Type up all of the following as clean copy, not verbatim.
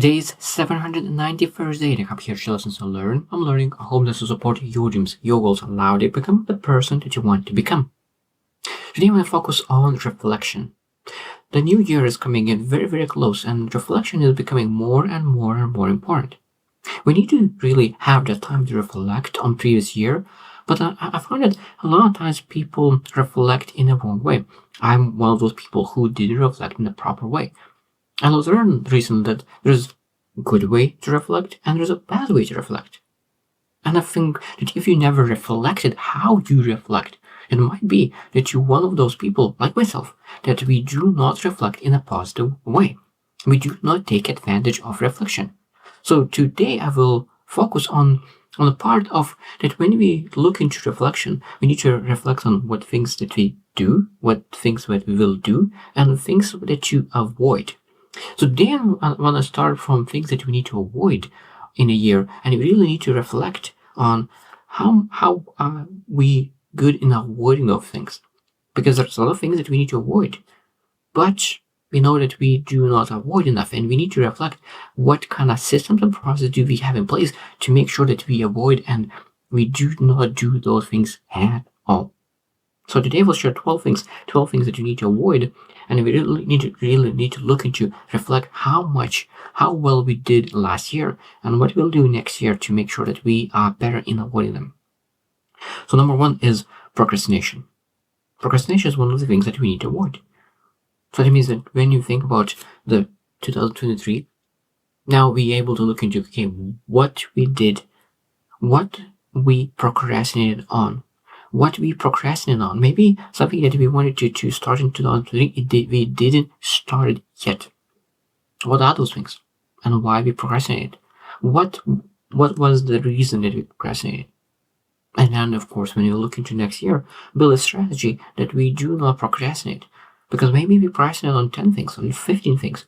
Today is 791st day in a Happy Here Lessons to Learn. I'm learning a home that to support your dreams, your goals, and allow you to become the person that you want to become. Today I'm going to focus on reflection. The new year is coming in very, very close, and reflection is becoming more and more important. We need to really have the time to reflect on previous year, but I find that a lot of times people reflect in a wrong way. I'm one of those people who didn't reflect in the proper way. And I learned recently that there's a good way to reflect and there's a bad way to reflect. And I think that if you never reflected how you reflect, it might be that you're one of those people, like myself, that we do not reflect in a positive way. We do not take advantage of reflection. So today I will focus on the part of that when we look into reflection, we need to reflect on what things that we do, what things that we will do, and things that you avoid. So then I want to start from things that we need to avoid in a year, and we really need to reflect on how are we good in avoiding those things, because there's a lot of things that we need to avoid, but we know that we do not avoid enough, and we need to reflect what kind of systems and processes do we have in place to make sure that we avoid and we do not do those things at all. So today we'll share 12 things that you need to avoid, and we really need to look into, reflect how well we did last year and what we'll do next year to make sure that we are better in avoiding them. So number one is procrastination. Procrastination is one of the things that we need to avoid. So that means that when you think about the 2023, now we able to look into, okay, what we did, what we procrastinated on. Maybe something that we wanted to start in 2023, we didn't start it yet. What are those things? And why we procrastinated? What was the reason that we procrastinated? And then, of course, when you look into next year, build a strategy that we do not procrastinate. Because maybe we procrastinate on 10 things, on 15 things,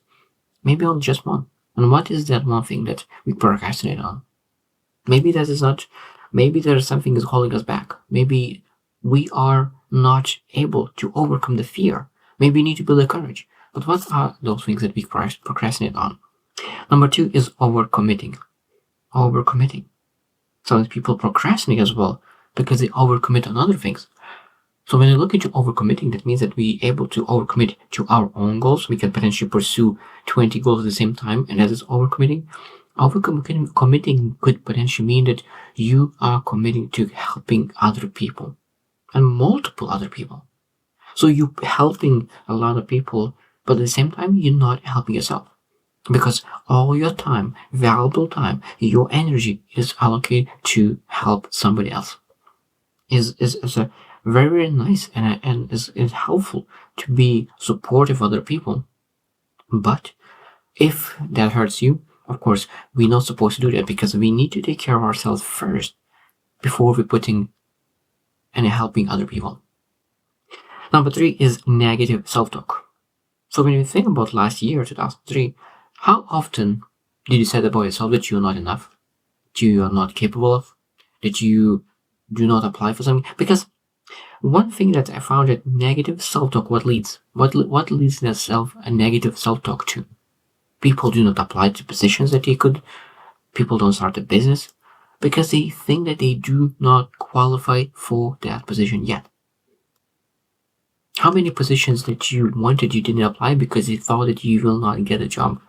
maybe on just one. And what is that one thing that we procrastinate on? Maybe that is not... Maybe there is something is holding us back. Maybe we are not able to overcome the fear. Maybe we need to build the courage. But what are those things that we procrastinate on? Number two is overcommitting. Sometimes people procrastinate as well because they overcommit on other things. So when you look into overcommitting, that means that we able to overcommit to our own goals. We can potentially pursue 20 goals at the same time, and that is overcommitting. Committing could potentially mean that you are committing to helping other people and multiple other people. So you're helping a lot of people, but at the same time, you're not helping yourself, because all your time, valuable time, your energy is allocated to help somebody else. Is a very, very nice and is helpful to be supportive of other people. But if that hurts you, of course, we're not supposed to do that, because we need to take care of ourselves first before we're putting and helping other people. Number three is negative self-talk. So when you think about last year, 2003, how often did you say about yourself that you're not enough, that you are not capable of, that you do not apply for something? Because one thing that I found that negative self-talk, what leads a negative self-talk to? People do not apply to positions that they could. People don't start a business because they think that they do not qualify for that position yet. How many positions that you wanted you didn't apply because you thought that you will not get a job?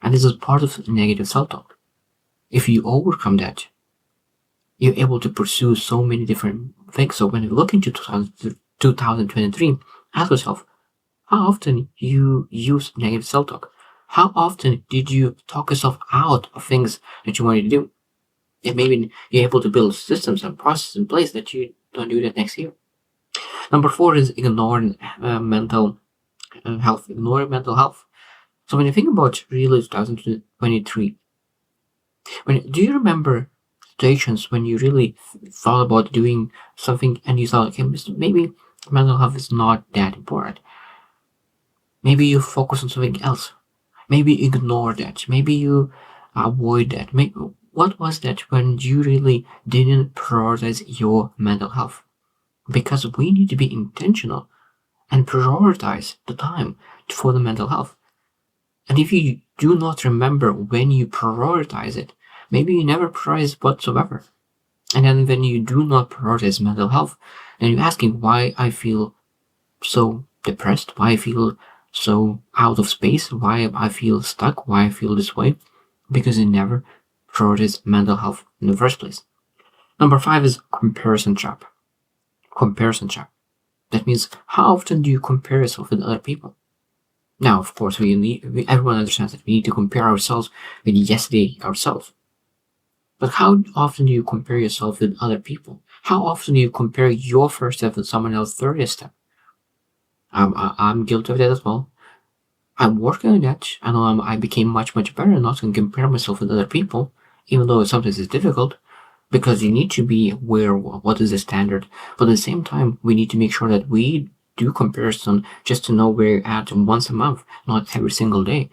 And this is part of negative self-talk. If you overcome that, you're able to pursue so many different things. So when you look into 2023, ask yourself, how often you use negative self-talk? How often did you talk yourself out of things that you wanted to do? And maybe you're able to build systems and processes in place that you don't do that next year. Number four is ignoring mental health. So when you think about really 2023, do you remember situations when you really thought about doing something and you thought, okay, maybe mental health is not that important. Maybe you focus on something else. Maybe ignore that. Maybe you avoid that. What was that when you really didn't prioritize your mental health? Because we need to be intentional and prioritize the time for the mental health. And if you do not remember when you prioritize it. Maybe you never prioritize whatsoever. And then when you do not prioritize mental health, and you're asking why I feel so depressed, why I feel so out of space, why I feel stuck, why I feel this way, because you never prioritize mental health in the first place. Number 5 is comparison trap. Comparison trap. That means, how often do you compare yourself with other people? Now, of course, everyone understands that we need to compare ourselves with yesterday ourselves. But how often do you compare yourself with other people? How often do you compare your first step with someone else's 30th step? I'm guilty of that as well. I'm working on that. I know I became much better not to compare myself with other people, even though sometimes it's difficult, because you need to be aware of what is the standard. But at the same time, we need to make sure that we do comparison just to know where you're at once a month, not every single day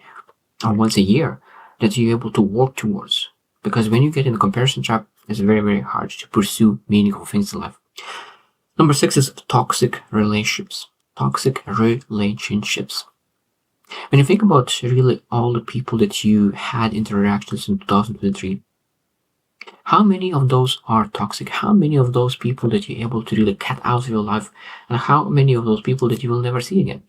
or once a year, that you're able to work towards. Because when you get in the comparison trap, it's very hard to pursue meaningful things in life. Number 6 is toxic relationships. Toxic relationships. When you think about really all the people that you had interactions in 2023, how many of those are toxic? How many of those people that you're able to really cut out of your life? And how many of those people that you will never see again?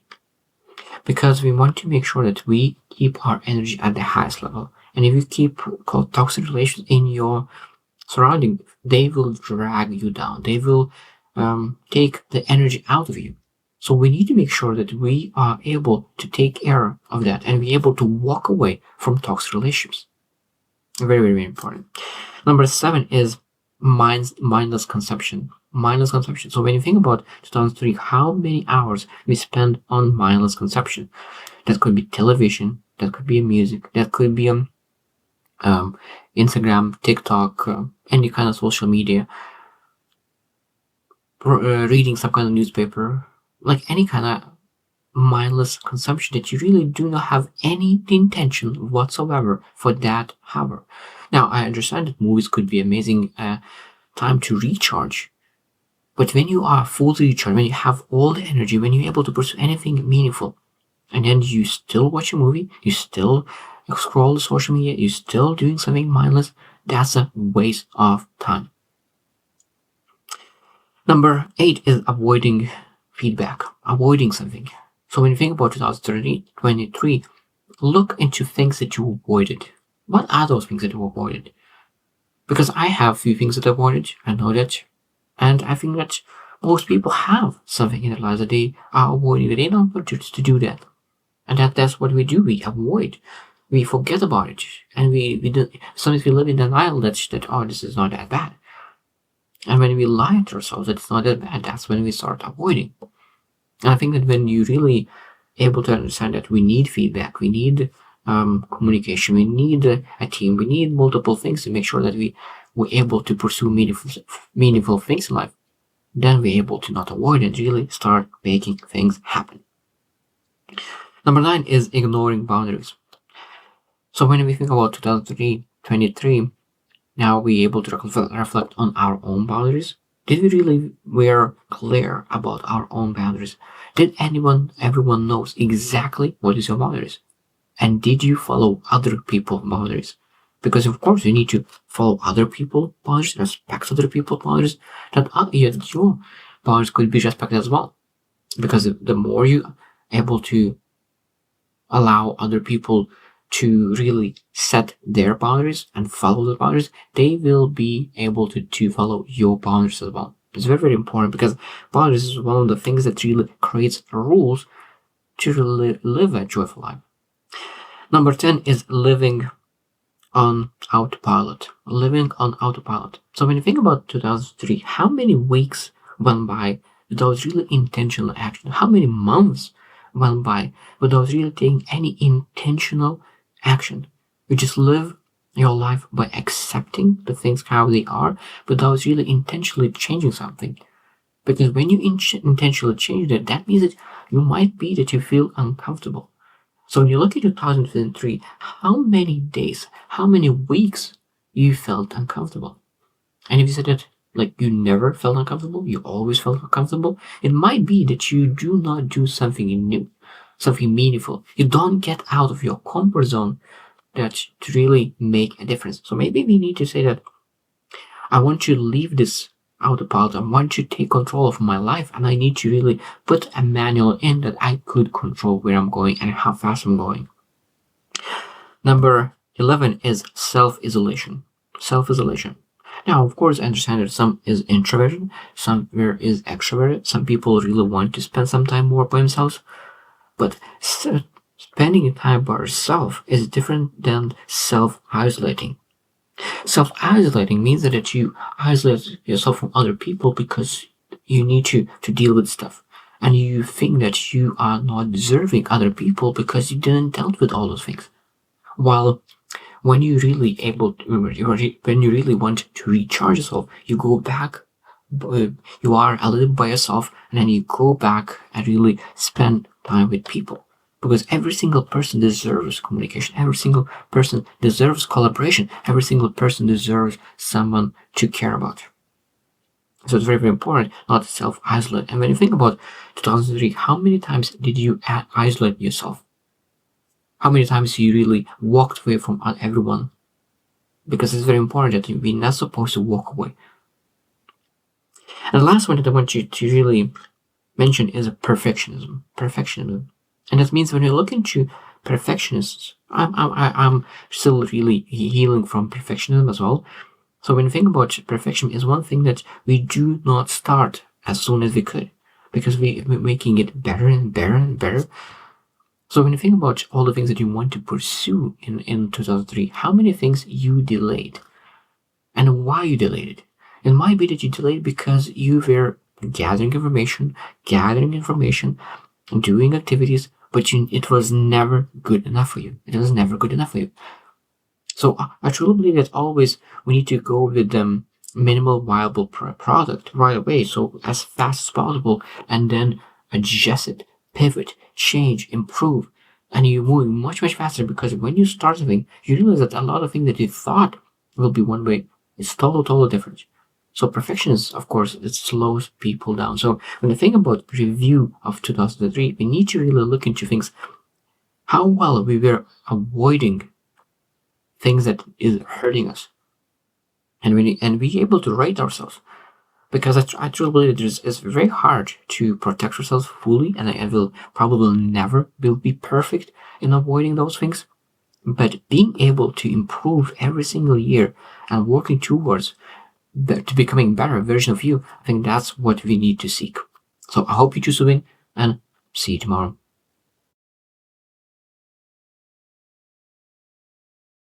Because we want to make sure that we keep our energy at the highest level. And if you keep toxic relations in your surrounding, they will drag you down. They will take the energy out of you. So we need to make sure that we are able to take care of that and be able to walk away from toxic relationships. Very important. Number 7 is mindless consumption. Mindless consumption. So when you think about 2003, how many hours we spend on mindless consumption? That could be television, that could be music, that could be Instagram, TikTok, any kind of social media, reading some kind of newspaper, like any kind of mindless consumption that you really do not have any intention whatsoever for that hour. Now, I understand that movies could be amazing time to recharge, but when you are fully recharged, when you have all the energy, when you're able to pursue anything meaningful, and then you still watch a movie, you still scroll the social media, you're still doing something mindless, that's a waste of time. Number 8 is avoiding feedback, avoiding something. So when you think about 2023, look into things that you avoided. What are those things that you avoided? Because I have a few things that I avoided, I know that, and I think that most people have something in their lives that they are avoiding, that they don't want to do that. And that's what we do, we avoid. We forget about it, and we do, sometimes we live in denial that oh, this is not that bad. And when we lie to ourselves that it's not that bad, that's when we start avoiding. And I think that when you really able to understand that we need feedback, we need communication, we need a team, we need multiple things to make sure that we're able to pursue meaningful things in life, then we're able to not avoid and really start making things happen. Number 9 is ignoring boundaries. So when we think about 2023, now we're able to reflect on our own boundaries. Did we really were clear about our own boundaries? Did everyone knows exactly what is your boundaries? And did you follow other people's boundaries? Because of course you need to follow other people's boundaries, respect other people's boundaries, that your boundaries could be respected as well. Because the more you able to allow other people to really set their boundaries and follow the boundaries, they will be able to follow your boundaries as well. It's very important because boundaries is one of the things that really creates rules to really live a joyful life. Number 10 is living on autopilot. Living on autopilot. So when you think about 2003, how many weeks went by without really intentional action? How many months went by without really taking any intentional action? You just live your life by accepting the things how they are without really intentionally changing something. Because when you intentionally change it, that means that you might be that you feel uncomfortable. So when you look at 2003, how many days, how many weeks you felt uncomfortable? And if you said that like you never felt uncomfortable, you always felt uncomfortable, it might be that you do not do something new. something meaningful. You don't get out of your comfort zone that to really make a difference. So maybe we need to say that I want to leave this autopilot. I want to take control of my life, and I need to really put a manual in that I could control where I'm going and how fast I'm going. Number 11 is self-isolation. Self-isolation. Now, of course, I understand that some is introverted, some is extroverted. Some people really want to spend some time more by themselves, but spending time by yourself is different than self-isolating. Self-isolating means that you isolate yourself from other people because you need to deal with stuff. And you think that you are not deserving other people because you didn't deal with all those things. While when you really when you really want to recharge yourself, you go back, you are a little by yourself, and then you go back and really spend time with people. Because every single person deserves communication. Every single person deserves collaboration. Every single person deserves someone to care about. So it's very, very important not to self-isolate. And when you think about 2003, how many times did you isolate yourself? How many times you really walked away from everyone? Because it's very important that we're not supposed to walk away. And the last one that I want you to really mention is perfectionism. Perfectionism. And that means when you look into perfectionists, I'm still really healing from perfectionism as well. So when you think about perfection, is one thing that we do not start as soon as we could, because we're making it better and better and better. So when you think about all the things that you want to pursue in 2003, how many things you delayed and why you delayed it? It might be that you delayed because you were gathering information, doing activities, but it was never good enough for you. It was never good enough for you. So I truly believe that always we need to go with the minimal viable product right away, so as fast as possible, and then adjust it, pivot, change, improve, and you're moving much, much faster, because when you start something, you realize that a lot of things that you thought will be one way is totally different. So perfectionism, of course, it slows people down. So when you think about review of 2003, we need to really look into things, how well we were avoiding things that is hurting us, and be able to rate ourselves. Because I truly believe that it's very hard to protect ourselves fully, and I will probably never will be perfect in avoiding those things. But being able to improve every single year and working towards to becoming a better version of you, I think that's what we need to seek. So I hope you choose to win, and see you tomorrow.